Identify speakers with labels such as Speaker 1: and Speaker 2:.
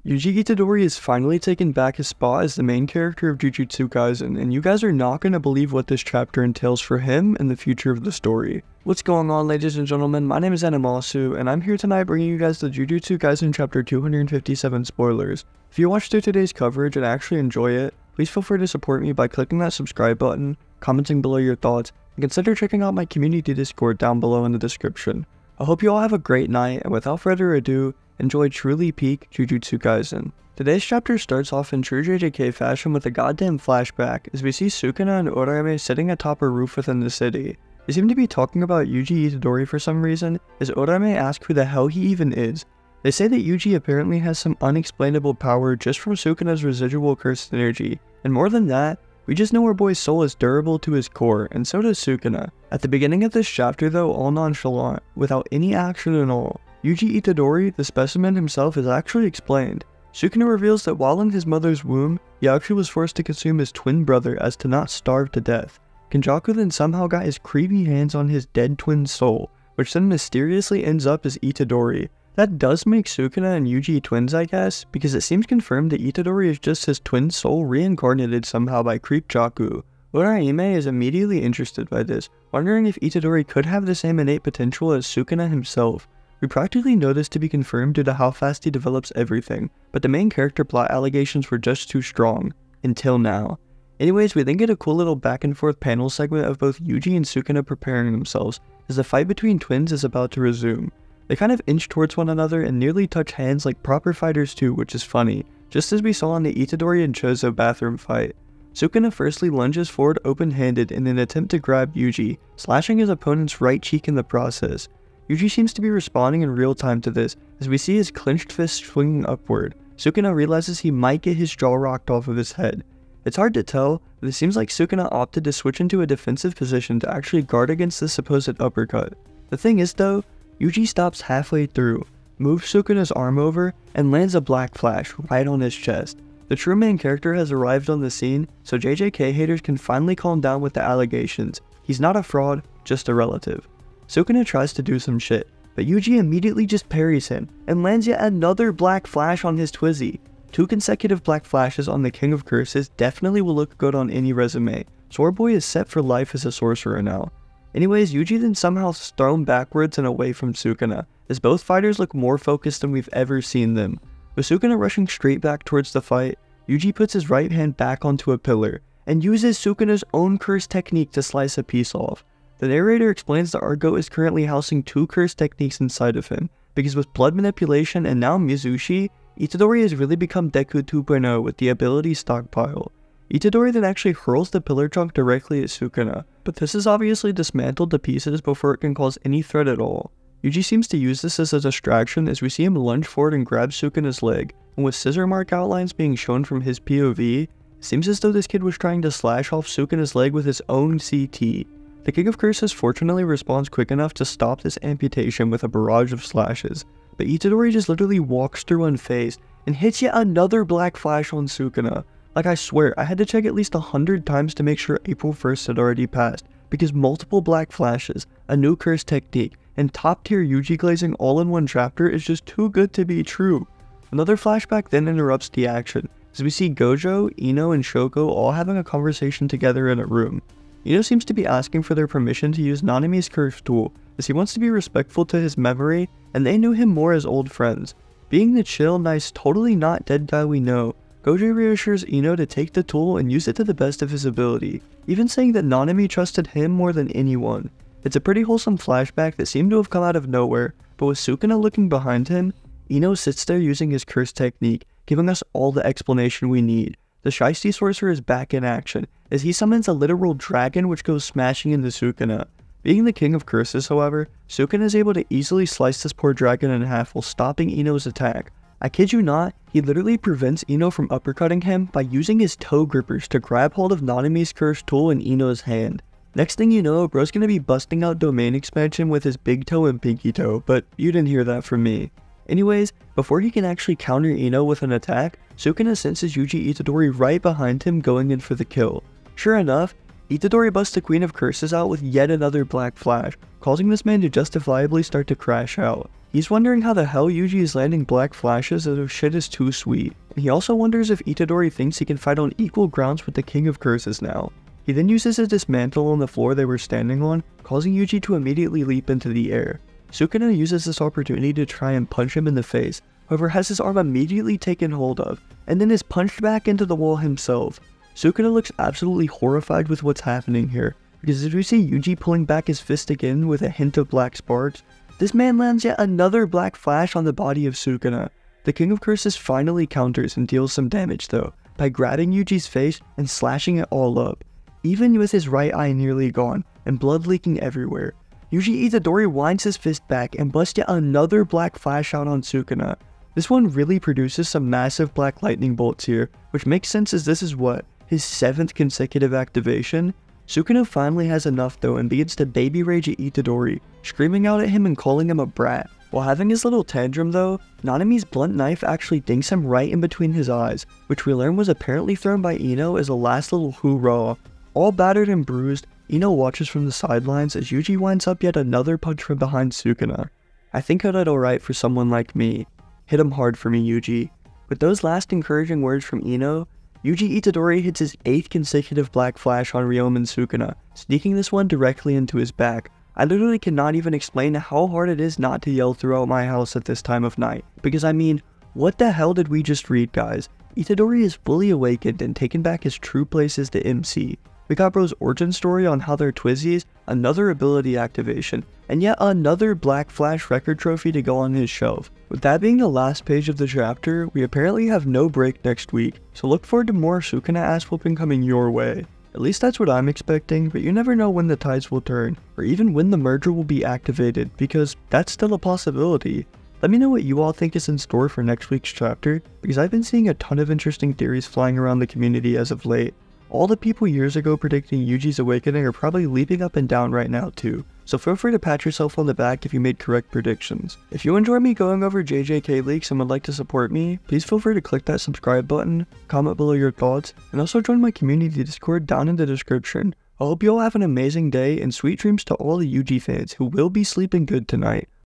Speaker 1: Yuji Itadori has finally taken back his spot as the main character of Jujutsu Kaisen, and you guys are not going to believe what this chapter entails for him and the future of the story. What's going on, ladies and gentlemen? My name is Animasu, and I'm here tonight bringing you guys the Jujutsu Kaisen chapter 257 spoilers. If you watched through today's coverage and actually enjoy it, please feel free to support me by clicking that subscribe button, commenting below your thoughts, and consider checking out my community Discord down below in the description. I hope you all have a great night, and without further ado, enjoy truly peak Jujutsu Kaisen. Today's chapter starts off in true JJK fashion with a goddamn flashback as we see Sukuna and Urarame sitting atop a roof within the city. They seem to be talking about Yuji Itadori for some reason, as Urarame asks who the hell he even is. They say that Yuji apparently has some unexplainable power just from Sukuna's residual cursed energy, and more than that, we just know our boy's soul is durable to his core, and so does Sukuna. At the beginning of this chapter though, all nonchalant, without any action at all, Yuji Itadori, the specimen himself, is actually explained. Sukuna reveals that while in his mother's womb, he actually was forced to consume his twin brother as to not starve to death. Kenjaku then somehow got his creepy hands on his dead twin's soul, which then mysteriously ends up as Itadori. That does make Sukuna and Yuji twins, I guess, because it seems confirmed that Itadori is just his twin soul reincarnated somehow by Creepjaku. Urarame is immediately interested by this, wondering if Itadori could have the same innate potential as Sukuna himself. We practically know this to be confirmed due to how fast he develops everything, but the main character plot allegations were just too strong. Until now. Anyways, we then get a cool little back and forth panel segment of both Yuji and Sukuna preparing themselves, as the fight between twins is about to resume. They kind of inch towards one another and nearly touch hands like proper fighters too, which is funny, just as we saw in the Itadori and Chozo bathroom fight. Sukuna firstly lunges forward open-handed in an attempt to grab Yuji, slashing his opponent's right cheek in the process. Yuji seems to be responding in real time to this, as we see his clenched fist swinging upward. Sukuna realizes he might get his jaw rocked off of his head. It's hard to tell, but it seems like Sukuna opted to switch into a defensive position to actually guard against this supposed uppercut. The thing is though, Yuji stops halfway through, moves Sukuna's arm over, and lands a black flash right on his chest. The true main character has arrived on the scene, so JJK haters can finally calm down with the allegations. He's not a fraud, just a relative. Sukuna tries to do some shit, but Yuji immediately just parries him, and lands yet another black flash on his Twizzy. 2 consecutive black flashes on the King of Curses definitely will look good on any resume, so our boy is set for life as a sorcerer now. Anyways, Yuji then somehow is thrown backwards and away from Sukuna, as both fighters look more focused than we've ever seen them. With Sukuna rushing straight back towards the fight, Yuji puts his right hand back onto a pillar, and uses Sukuna's own curse technique to slice a piece off. The narrator explains that our goat is currently housing 2 curse techniques inside of him, because with blood manipulation and now Mizushi, Itadori has really become Deku 2.0 with the ability stockpile. Itadori then actually hurls the pillar trunk directly at Sukuna, but this is obviously dismantled to pieces before it can cause any threat at all. Yuji seems to use this as a distraction as we see him lunge forward and grab Sukuna's leg, and with scissor mark outlines being shown from his POV, it seems as though this kid was trying to slash off Sukuna's leg with his own CT. The King of Curses fortunately responds quick enough to stop this amputation with a barrage of slashes, but Itadori just literally walks through unfazed and hits yet another black flash on Sukuna. Like, I swear, I had to check at least 100 times to make sure April 1st had already passed, because multiple black flashes, a new curse technique, and top tier Yuji glazing all in one chapter is just too good to be true. Another flashback then interrupts the action, as we see Gojo, Ino, and Shoko all having a conversation together in a room. Ino seems to be asking for their permission to use Nanami's curse tool, as he wants to be respectful to his memory, and they knew him more as old friends. Being the chill, nice, totally not dead guy we know, Gojo reassures Ino to take the tool and use it to the best of his ability, even saying that Nanami trusted him more than anyone. It's a pretty wholesome flashback that seemed to have come out of nowhere, but with Sukuna looking behind him, Ino sits there using his curse technique, giving us all the explanation we need. The Shiesty Sorcerer is back in action, as he summons a literal dragon which goes smashing into Sukuna. Being the King of Curses, however, Sukuna is able to easily slice this poor dragon in half while stopping Ino's attack. I kid you not, he literally prevents Ino from uppercutting him by using his toe grippers to grab hold of Nanami's cursed tool in Ino's hand. Next thing you know, bro's gonna be busting out domain expansion with his big toe and pinky toe, but you didn't hear that from me. Anyways, before he can actually counter Ino with an attack, Sukuna senses Yuji Itadori right behind him going in for the kill. Sure enough, Itadori busts the Queen of Curses out with yet another black flash, causing this man to justifiably start to crash out. He's wondering how the hell Yuji is landing black flashes as if shit is too sweet. And he also wonders if Itadori thinks he can fight on equal grounds with the King of Curses now. He then uses his dismantle on the floor they were standing on, causing Yuji to immediately leap into the air. Sukuna uses this opportunity to try and punch him in the face, however has his arm immediately taken hold of, and then is punched back into the wall himself. Sukuna looks absolutely horrified with what's happening here, because as we see Yuji pulling back his fist again with a hint of black sparks, this man lands yet another black flash on the body of Sukuna. The King of Curses finally counters and deals some damage though, by grabbing Yuji's face and slashing it all up, even with his right eye nearly gone and blood leaking everywhere. Yuji Itadori winds his fist back and busts yet another black flash out on Sukuna. This one really produces some massive black lightning bolts here, which makes sense as this is what, his 7th consecutive activation? Sukuna finally has enough though and begins to baby rage at Itadori, screaming out at him and calling him a brat. While having his little tantrum though, Nanami's blunt knife actually dinks him right in between his eyes, which we learn was apparently thrown by Ino as a last little hoorah. All battered and bruised, Ino watches from the sidelines as Yuji winds up yet another punch from behind Sukuna. I think I did alright for someone like me. Hit him hard for me, Yuji. With those last encouraging words from Ino, Yuji Itadori hits his 8th consecutive black flash on Ryomen Sukuna, sneaking this one directly into his back. I literally cannot even explain how hard it is not to yell throughout my house at this time of night, because I mean, what the hell did we just read, guys? Itadori is fully awakened and taken back his true place as the MC. We got bro's origin story on how they're twizzies, another ability activation, and yet another black flash record trophy to go on his shelf. With that being the last page of the chapter, we apparently have no break next week, so look forward to more Sukuna ass whooping coming your way. At least that's what I'm expecting, but you never know when the tides will turn, or even when the merger will be activated, because that's still a possibility. Let me know what you all think is in store for next week's chapter, because I've been seeing a ton of interesting theories flying around the community as of late. All the people years ago predicting Yuji's awakening are probably leaping up and down right now too, so feel free to pat yourself on the back if you made correct predictions. If you enjoy me going over JJK leaks and would like to support me, please feel free to click that subscribe button, comment below your thoughts, and also join my community Discord down in the description. I hope you all have an amazing day and sweet dreams to all the YUJI fans who will be sleeping good tonight.